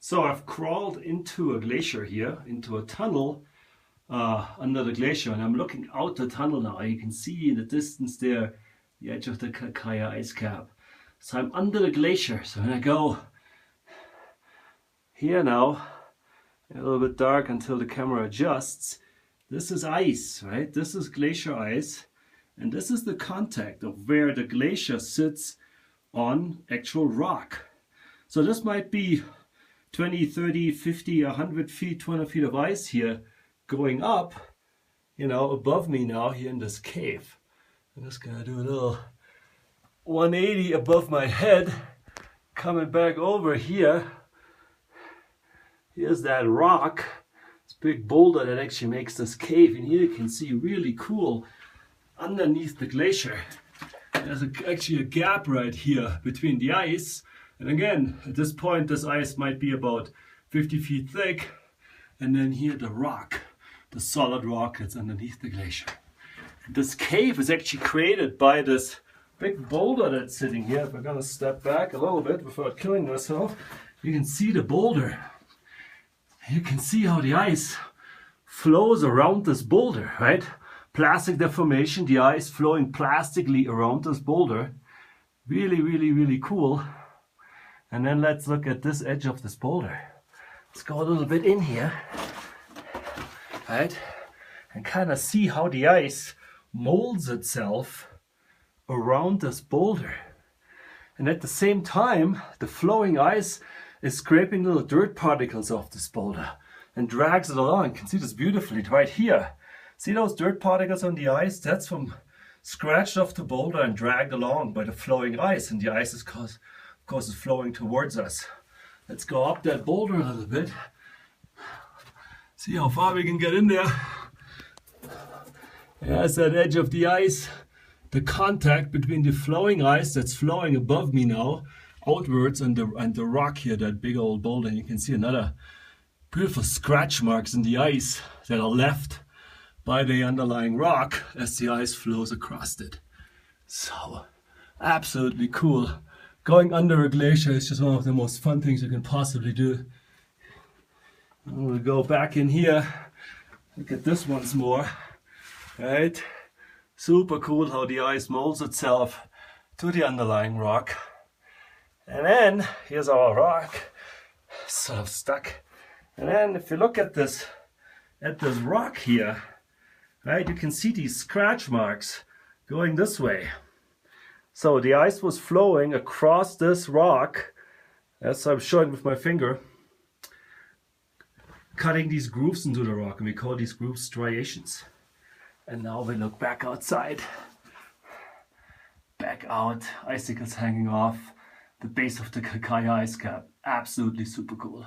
So I've crawled into a glacier here, into a tunnel under the glacier, and I'm looking out the tunnel now. You can see in the distance there the edge of the Quelccaya Ice Cap. So I'm under the glacier. So when I go here now, a little bit dark until the camera adjusts, this is ice, right? This is glacier ice, and this is the contact of where the glacier sits on actual rock. So this might be 20, 30, 50, 100 feet, 200 feet of ice here going up, you know, above me now here in this cave. I'm just gonna do a little 180 above my head, coming back over here. Here's that rock, this big boulder that actually makes this cave, and here you can see really cool underneath the glacier. There's actually a gap right here between the ice. And again, at this point, this ice might be about 50 feet thick. And then here the rock, the solid rock that's underneath the glacier. And this cave is actually created by this big boulder that's sitting here. If I'm gonna step back a little bit without killing myself, you can see the boulder. You can see how the ice flows around this boulder, right? Plastic deformation, the ice flowing plastically around this boulder. Really, really, really cool. And then let's look at this edge of this boulder. Let's go a little bit in here, right? And kind of see how the ice molds itself around this boulder. And at the same time, the flowing ice is scraping little dirt particles off this boulder and drags it along. You can see this beautifully right here. See those dirt particles on the ice? That's from scratched off the boulder and dragged along by the flowing ice. And the ice is of course, is flowing towards us. Let's go up that boulder a little bit. See how far we can get in there. There's that edge of the ice. The contact between the flowing ice that's flowing above me now, outwards, and the rock here, that big old boulder. And you can see another beautiful scratch marks in the ice that are left by the underlying rock as the ice flows across it. So, absolutely cool. Going under a glacier is just one of the most fun things you can possibly do. I'm gonna go back in here, look at this once more, right? Super cool how the ice molds itself to the underlying rock. And then, here's our rock, sort of stuck. And then if you look at this rock here, right, you can see these scratch marks going this way. So the ice was flowing across this rock, as I'm showing with my finger, cutting these grooves into the rock, and we call these grooves striations. And now we look back outside, back out, icicles hanging off the base of the Quelccaya Ice Cap. Absolutely super cool.